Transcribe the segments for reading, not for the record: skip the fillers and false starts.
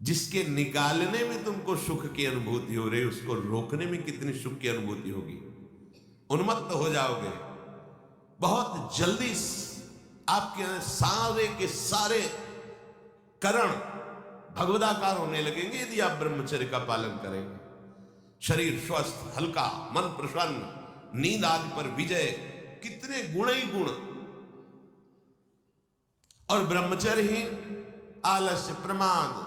जिसके निकालने में तुमको सुख की अनुभूति हो रही, उसको रोकने में कितनी सुख की अनुभूति होगी। उन्मत्त हो जाओगे, बहुत जल्दी आपके सारे के सारे करण भगवदाकार होने लगेंगे यदि आप ब्रह्मचर्य का पालन करेंगे। शरीर स्वस्थ, हल्का, मन प्रसन्न, नींद आदि पर विजय, कितने गुण ही गुण। और ब्रह्मचर्य ही आलस्य, प्रमाद,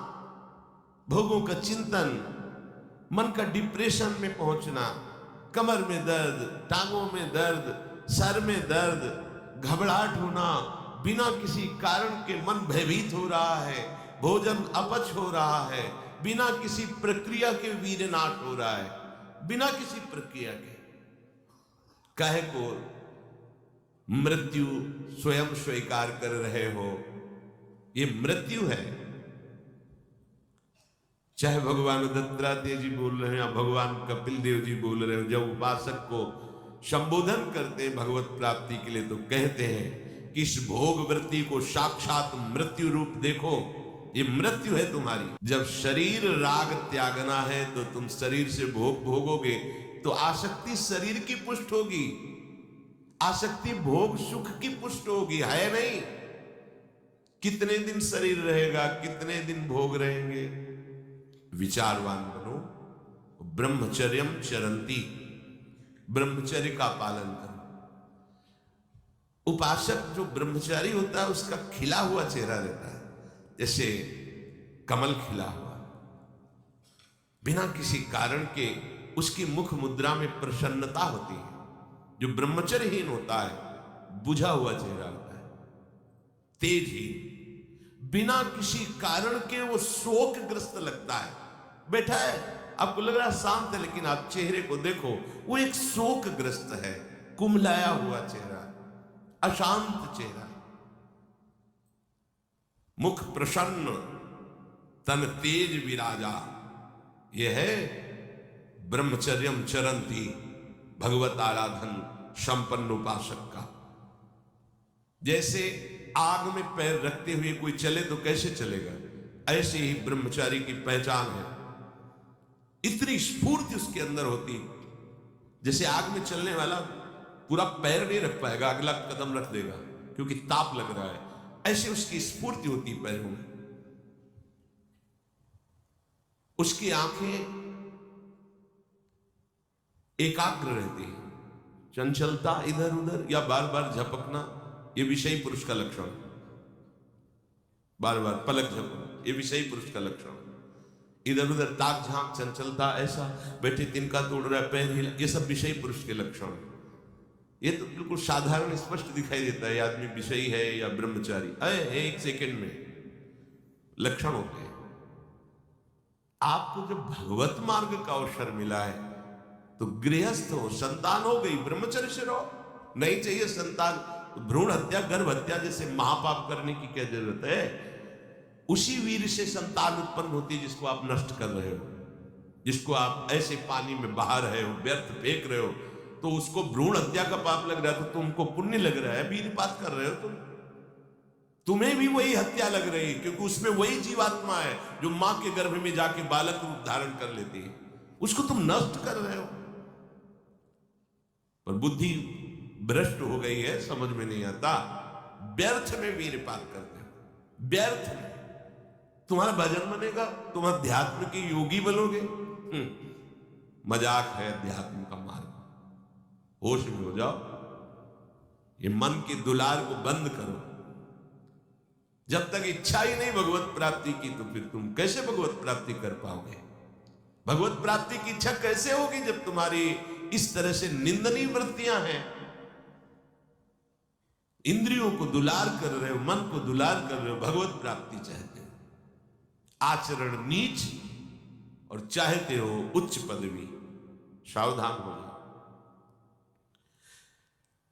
भोगों का चिंतन, मन का डिप्रेशन में पहुंचना, कमर में दर्द, टांगों में दर्द, सर में दर्द, घबराहट होना, बिना किसी कारण के मन भयभीत हो रहा है, भोजन अपच हो रहा है, बिना किसी प्रक्रिया के वीरनाश हो रहा है, बिना किसी प्रक्रिया के। काहे को मृत्यु स्वयं स्वीकार कर रहे हो, ये मृत्यु है। चाहे भगवान दत्तात्रेय जी बोल रहे हैं या भगवान कपिल देव जी बोल रहे हो, जब उपासक को संबोधन करते हैं भगवत प्राप्ति के लिए तो कहते हैं कि इस भोग वृत्ति को साक्षात मृत्यु रूप देखो, ये मृत्यु है तुम्हारी। जब शरीर राग त्यागना है तो तुम शरीर से भोग भोगोगे तो आसक्ति शरीर की पुष्ट होगी, आसक्ति भोग सुख की पुष्ट होगी, है नहीं। कितने दिन शरीर रहेगा, कितने दिन भोग रहेंगे। विचारवान बनो, ब्रह्मचर्यम चरंती, ब्रह्मचर्य का पालन करो। उपासक जो ब्रह्मचारी होता है उसका खिला हुआ चेहरा रहता है, जैसे कमल खिला हुआ, बिना किसी कारण के उसकी मुख मुद्रा में प्रसन्नता होती है। जो ब्रह्मचर्यहीन होता है बुझा हुआ चेहरा होता है, तेजहीन, बिना किसी कारण के वो शोकग्रस्त लगता है। बैठा है, आपको लग रहा है शांत है, लेकिन आप चेहरे को देखो, वो एक शोकग्रस्त है, कुम्हलाया हुआ चेहरा, अशांत चेहरा। मुख प्रसन्न, तन तेज विराजा, यह है ब्रह्मचर्यम चरंती, भगवत आराधन संपन्न उपासक का। जैसे आग में पैर रखते हुए कोई चले तो कैसे चलेगा, ऐसे ही ब्रह्मचारी की पहचान है। इतनी स्फूर्ति उसके अंदर होती, जैसे आग में चलने वाला पूरा पैर नहीं रख पाएगा, अगला कदम रख देगा क्योंकि ताप लग रहा है, ऐसे उसकी स्फूर्ति होती पैरों में। उसकी आंखें एकाग्र रहती है, चंचलता इधर उधर या बार बार झपकना ये विषयी पुरुष का लक्षण है। बार बार पलक झपकना ये विषयी पुरुष का लक्षण है। इधर उधर ताक झांक, चंचलता, ऐसा बैठे तिनका तोड़ रहा है, पैर हिला, ये सब विषयी पुरुष के लक्षण है। ये तो बिल्कुल साधारण स्पष्ट दिखाई देता है आदमी विषयी है या ब्रह्मचारी, एक सेकंड में लक्षण होते हैं। आपको जब भगवत मार्ग का अवसर मिला है तो गृहस्थ हो, संतान हो गई, ब्रह्मचर्य से रहो। नहीं चाहिए संतान, भ्रूण हत्या, गर्भ हत्या जैसे महापाप करने की क्या जरूरत है। उसी वीर से संतान उत्पन्न होती है जिसको आप नष्ट कर रहे हो, जिसको आप ऐसे पानी में बहा रहे हो, व्यर्थ फेंक रहे हो, तो उसको भ्रूण हत्या का पाप लग रहा है, तो तुमको पुण्य लग रहा है, वीरपात कर रहे हो तुम्हें भी वही हत्या लग रही है, क्योंकि उसमें वही जीवात्मा है जो मां के गर्भ में जाके बालक रूप धारण कर लेती है, उसको तुम नष्ट कर रहे हो। पर बुद्धि भ्रष्ट हो गई है, समझ में नहीं आता, व्यर्थ में वीरपात करते हो, व्यर्थ में। तुम्हारा भजन बनेगा, तुम अध्यात्म के योगी बनोगे, मजाक है अध्यात्म का मार्ग। होश में हो जाओ, ये मन के दुलार को बंद करो। जब तक इच्छा ही नहीं भगवत प्राप्ति की तो फिर तुम कैसे भगवत प्राप्ति कर पाओगे। भगवत प्राप्ति की इच्छा कैसे होगी जब तुम्हारी इस तरह से निंदनीय वृत्तियां हैं। इंद्रियों को दुलार कर रहे हो, मन को दुलार कर रहे हो, भगवत प्राप्ति चाहते हो, आचरण नीच और चाहते हो उच्च पदवी। सावधान हो जाओ।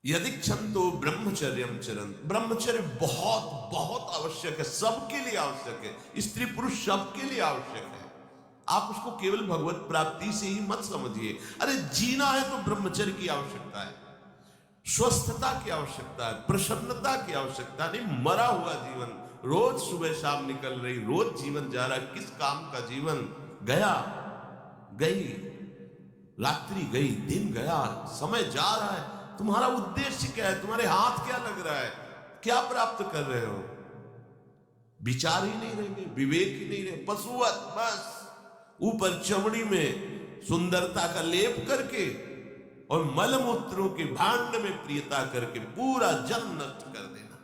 यदि क्षंतो ब्रह्मचर्यम चरन, ब्रह्मचर्य बहुत बहुत आवश्यक है, सबके लिए आवश्यक है, स्त्री पुरुष सबके लिए आवश्यक है। आप उसको केवल भगवत प्राप्ति से ही मत समझिए। अरे जीना है तो ब्रह्मचर्य की आवश्यकता है, स्वस्थता की आवश्यकता है, प्रसन्नता की आवश्यकता नहीं। मरा हुआ जीवन रोज सुबह शाम निकल रही, रोज जीवन जा रहा, किस काम का जीवन गया, गई रात्रि, गई दिन गया, समय जा रहा है। तुम्हारा उद्देश्य क्या है? तुम्हारे हाथ क्या लग रहा है? क्या प्राप्त कर रहे हो? विचार ही नहीं रहेंगे, विवेक ही नहीं रहे, पशुवत बस ऊपर चमड़ी में सुंदरता का लेप करके और मलमूत्रों के भांड में प्रियता करके पूरा जन्म नष्ट कर देना।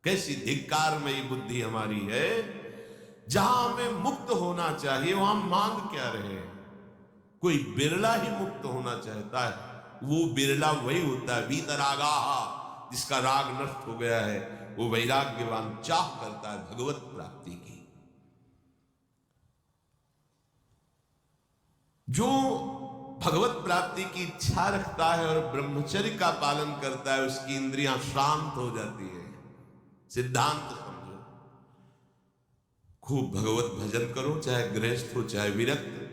कैसी धिक्कारमयी बुद्धि हमारी है। जहां हमें मुक्त होना चाहिए वहां मांग क्या रहे हैं? कोई बिरला ही मुक्त होना चाहता है, वो बिरला वही होता है वीतरागा, जिसका राग नष्ट हो गया है, वो वैराग्यवान चाह करता है भगवत प्राप्ति की। जो भगवत प्राप्ति की इच्छा रखता है और ब्रह्मचर्य का पालन करता है, उसकी इंद्रियां शांत हो जाती है। सिद्धांत समझो, खूब भगवत भजन करो, चाहे गृहस्थ हो चाहे विरक्त।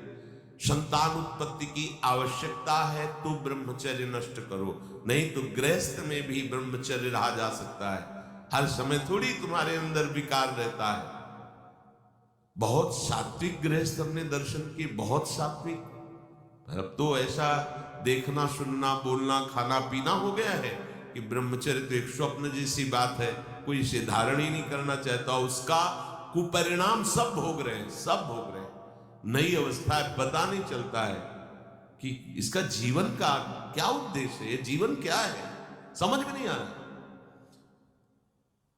संतान उत्पत्ति की आवश्यकता है तो ब्रह्मचर्य नष्ट करो, नहीं तो गृहस्थ में भी ब्रह्मचर्य रहा जा सकता है। हर समय थोड़ी तुम्हारे अंदर विकार रहता है। बहुत सात्विक गृहस्थ हमने दर्शन किए, बहुत सात्विक, पर अब तो ऐसा देखना सुनना बोलना खाना पीना हो गया है कि ब्रह्मचर्य तो एक स्वप्न जैसी बात है, कोई इसे धारण ही नहीं करना चाहता। उसका कुपरिणाम सब भोग रहे हैं, सब भोग रहे हैं। नई अवस्था है, पता नहीं चलता है कि इसका जीवन का क्या उद्देश्य है, ये जीवन क्या है, समझ में नहीं आ रहा।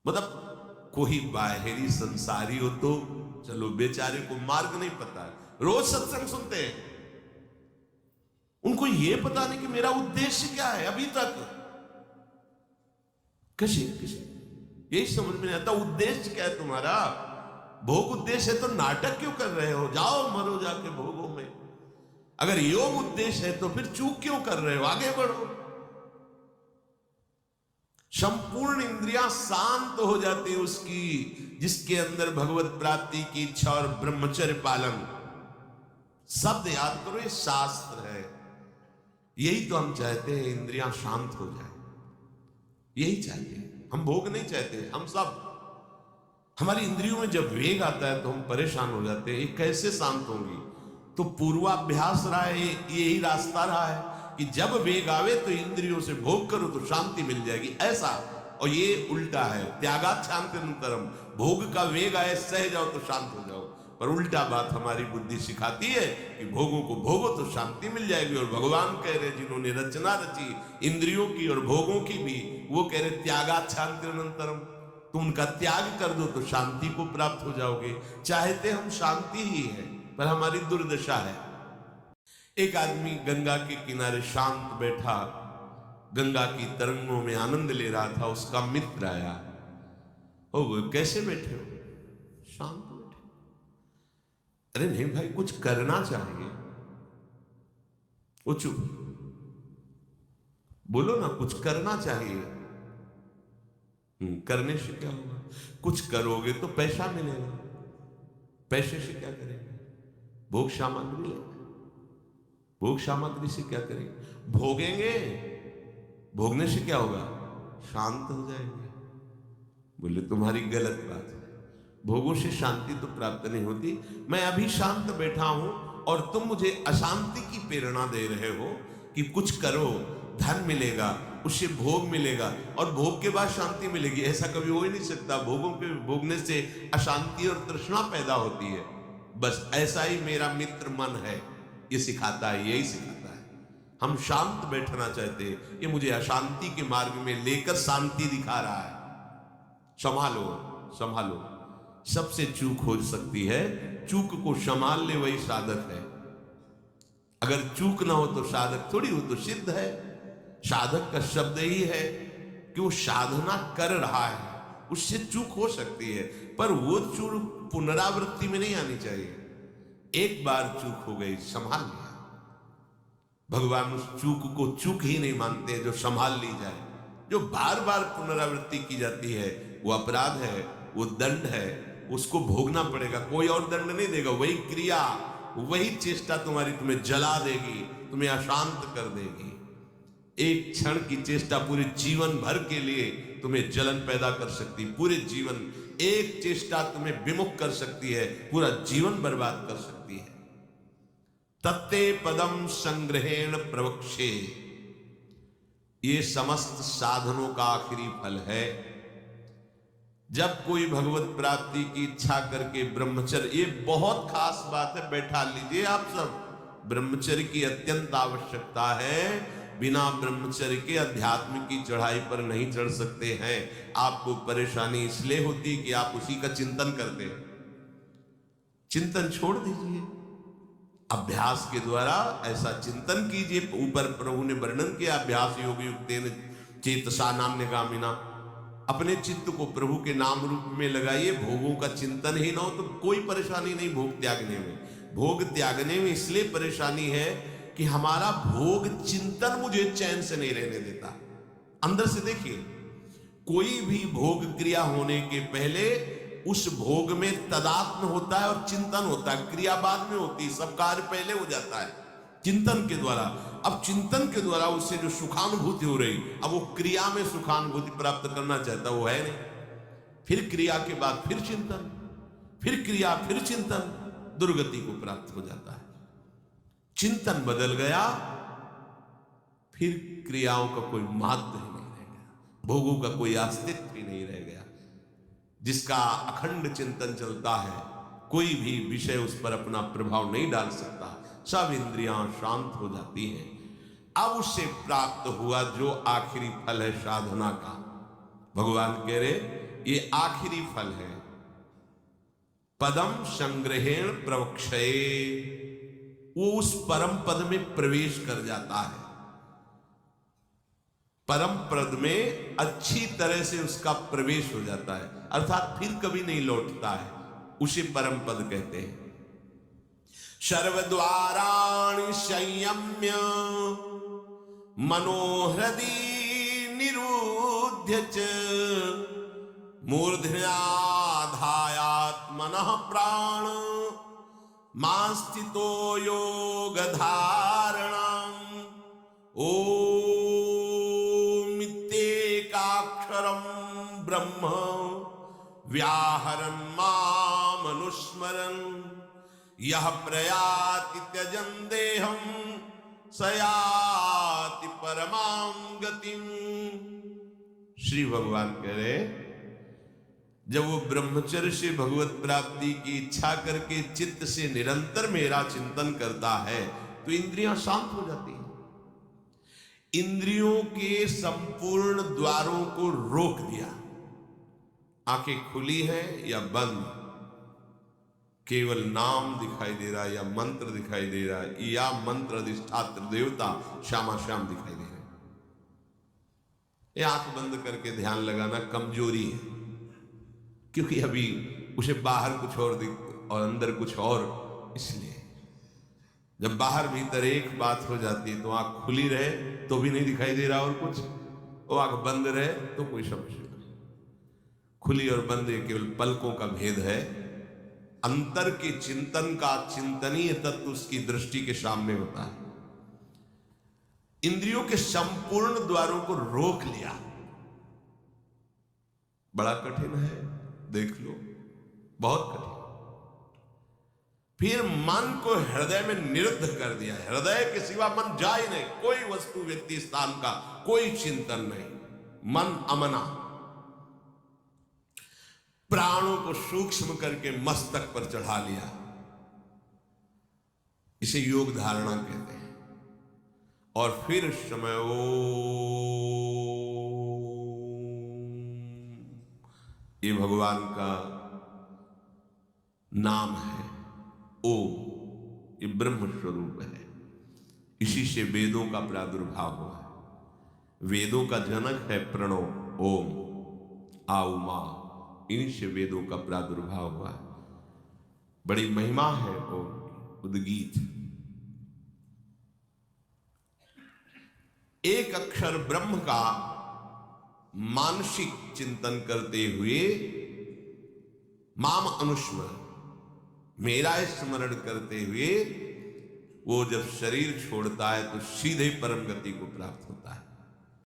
मतलब कोई बाहरी संसारी हो तो चलो, बेचारे को मार्ग नहीं पता है, रोज सत्संग सुनते हैं, उनको ये पता नहीं कि मेरा उद्देश्य क्या है। अभी तक किसी यही समझ में नहीं आता, उद्देश्य क्या है तुम्हारा? भोग उद्देश्य है तो नाटक क्यों कर रहे हो? जाओ मरो जाके भोगों में। अगर योग उद्देश्य है तो फिर चूक क्यों कर रहे हो? आगे बढ़ो। संपूर्ण इंद्रियां शांत हो जाती है उसकी, जिसके अंदर भगवत प्राप्ति की इच्छा और ब्रह्मचर्य पालन। शब्द याद करो, ये शास्त्र है। यही तो हम चाहते हैं, इंद्रियां शांत हो जाए, यही चाहते हैं हम। भोग नहीं चाहते हम सब। हमारी इंद्रियों में जब वेग आता है तो हम परेशान हो जाते हैं, ये कैसे शांत होंगी? तो पूर्वाभ्यास रहा है, यही रास्ता रहा है कि जब वेग आवे तो इंद्रियों से भोग करो तो शांति मिल जाएगी, ऐसा। और ये उल्टा है, त्यागात शांतिरंतरम। भोग का वेग आए, सह जाओ तो शांत हो जाओ। पर उल्टा बात हमारी बुद्धि सिखाती है कि भोगों को भोगो तो शांति मिल जाएगी। और भगवान कह रहे, जिन्होंने रचना रची इंद्रियों की और भोगों की भी, वो कह रहे त्यागात शांतिरंतरम। तुम उनका त्याग कर दो तो शांति को प्राप्त हो जाओगे। चाहते हम शांति ही है, पर हमारी दुर्दशा है। एक आदमी गंगा के किनारे शांत बैठा, गंगा की तरंगों में आनंद ले रहा था। उसका मित्र आया, ओ कैसे बैठे हो? शांत बैठे। अरे नहीं भाई, कुछ करना चाहिए। वो चुप, बोलो ना, कुछ करना चाहिए। करने से क्या होगा? कुछ करोगे तो पैसा मिलेगा, पैसे से क्या करेंगे? भोग सामग्री लेंगे, भोग सामग्री से क्या करेंगे? भोगेंगे, भोगने से क्या होगा? शांत हो जाएंगे। बोले तुम्हारी गलत बात है, भोगों से शांति तो प्राप्त नहीं होती। मैं अभी शांत बैठा हूं और तुम मुझे अशांति की प्रेरणा दे रहे हो कि कुछ करो, धन मिलेगा, उससे भोग मिलेगा और भोग के बाद शांति मिलेगी। ऐसा कभी हो ही नहीं सकता। भोगों के भोगने से अशांति और तृष्णा पैदा होती है। बस ऐसा ही मेरा मित्र मन है, ये सिखाता है, यही सिखाता है। हम शांत बैठना चाहते हैं, ये मुझे अशांति के मार्ग में लेकर शांति दिखा रहा है। संभालो, संभालो। सबसे चूक हो सकती है, चूक को संभाल ले वही साधक है। अगर चूक ना हो तो साधक थोड़ी हो, तो सिद्ध है। साधक का शब्द ही है कि वो साधना कर रहा है, उससे चूक हो सकती है, पर वो चूक पुनरावृत्ति में नहीं आनी चाहिए। एक बार चूक हो गई, संभाल लिया। भगवान उस चूक को चूक ही नहीं मानते जो संभाल ली जाए। जो बार बार पुनरावृत्ति की जाती है वो अपराध है, वो दंड है, उसको भोगना पड़ेगा। कोई और दंड नहीं देगा, वही क्रिया, वही चेष्टा तुम्हारी तुम्हें जला देगी, तुम्हें अशांत कर देगी। एक क्षण की चेष्टा पूरे जीवन भर के लिए तुम्हें जलन पैदा कर सकती, पूरे जीवन एक चेष्टा तुम्हें विमुख कर सकती है, पूरा जीवन बर्बाद कर सकती है। तत्ते पदम संग्रहेण प्रवक्षे, ये समस्त साधनों का आखिरी फल है। जब कोई भगवत प्राप्ति की इच्छा करके ब्रह्मचर्य, ये बहुत खास बात है, बैठा लीजिए आप सब, ब्रह्मचर्य की अत्यंत आवश्यकता है। बिना ब्रह्मचर्य के अध्यात्म की चढ़ाई पर नहीं चढ़ सकते हैं। आपको परेशानी इसलिए होती कि आप उसी का चिंतन करते हैं। चिंतन छोड़ दीजिए, अभ्यास के द्वारा ऐसा चिंतन कीजिए। ऊपर प्रभु ने वर्णन किया, अभ्यास योग युक्तेन चेतसा नान्यगामिना, अपने चित्त को प्रभु के नाम रूप में लगाइए। भोगों का चिंतन ही ना हो तो कोई परेशानी नहीं भोग त्यागने में। भोग त्यागने में इसलिए परेशानी है कि हमारा भोग चिंतन मुझे चैन से नहीं रहने देता। अंदर से देखिए, कोई भी भोग क्रिया होने के पहले उस भोग में तदात्म होता है और चिंतन होता है। क्रिया बाद में होती है, सब कार्य पहले हो जाता है चिंतन के द्वारा। अब चिंतन के द्वारा उससे जो सुखानुभूति हो रही, अब वो क्रिया में सुखानुभूति प्राप्त करना चाहता, वो है नहीं। फिर क्रिया के बाद फिर चिंतन, फिर क्रिया, फिर चिंतन, दुर्गति को प्राप्त हो जाता है। चिंतन बदल गया, फिर क्रियाओं का कोई माध्य ही नहीं रह गया, भोगों का कोई अस्तित्व ही नहीं रह गया। जिसका अखंड चिंतन चलता है, कोई भी विषय उस पर अपना प्रभाव नहीं डाल सकता, सब इंद्रियां शांत हो जाती हैं। अब उससे प्राप्त हुआ जो आखिरी फल है साधना का, भगवान कह रहे ये आखिरी फल है। पदम संग्रहेण प्रवक्षये, वो उस परम पद में प्रवेश कर जाता है। परम पद में अच्छी तरह से उसका प्रवेश हो जाता है, अर्थात फिर कभी नहीं लौटता है, उसे परम पद कहते हैं। सर्वद्वाराणि संयम्य मनोहृदि निरुध्य च मूर्धन्याधायात्मनः प्राण मास्थितो योग धारणं ओम इत्येकाक्षरं ब्रह्म व्याहरन् मामनुस्मरन् यः प्रयाति त्यजन् देहं स याति परमां गतिम्। श्री भगवान कह रहे, जब वो ब्रह्मचर्य से भगवत प्राप्ति की इच्छा करके चित्त से निरंतर मेरा चिंतन करता है तो इंद्रियां शांत हो जाती हैं। इंद्रियों के संपूर्ण द्वारों को रोक दिया, आंखें खुली हैं या बंद, केवल नाम दिखाई दे रहा है या मंत्र दिखाई दे रहा है या मंत्र अधिष्ठात्र देवता श्यामा श्याम दिखाई दे रहे हैं। ये आंख बंद करके ध्यान लगाना कमजोरी है, क्योंकि अभी उसे बाहर कुछ और दिख और अंदर कुछ और। इसलिए जब बाहर भीतर एक बात हो जाती है तो आंख खुली रहे तो भी नहीं दिखाई दे रहा और कुछ, वो आंख बंद रहे तो कोई समस्या नहीं। खुली और बंद ये केवल पलकों का भेद है। अंतर के चिंतन का चिंतनीय तत्व उसकी दृष्टि के सामने होता है। इंद्रियों के संपूर्ण द्वारों को रोक लिया, बड़ा कठिन है, देख लो, बहुत कठिन। फिर मन को हृदय में निरुद्ध कर दिया, हृदय के सिवा मन जा ही नहीं, कोई वस्तु व्यक्ति स्थान का कोई चिंतन नहीं, मन अमना। प्राणों को सूक्ष्म करके मस्तक पर चढ़ा लिया, इसे योग धारणा कहते हैं। और फिर उस समय ये भगवान का नाम है, ओम, ये ब्रह्म स्वरूप है। इसी से वेदों का प्रादुर्भाव हुआ है। वेदों का जनक है प्रणव, ओम, आउमा, इन्हीं से वेदों का प्रादुर्भाव हुआ है। बड़ी महिमा है ओम की, उद्गीत। एक अक्षर ब्रह्म का मानसिक चिंतन करते हुए माम अनुस्मरण, मेरा स्मरण करते हुए वो जब शरीर छोड़ता है तो सीधे परम गति को प्राप्त होता है।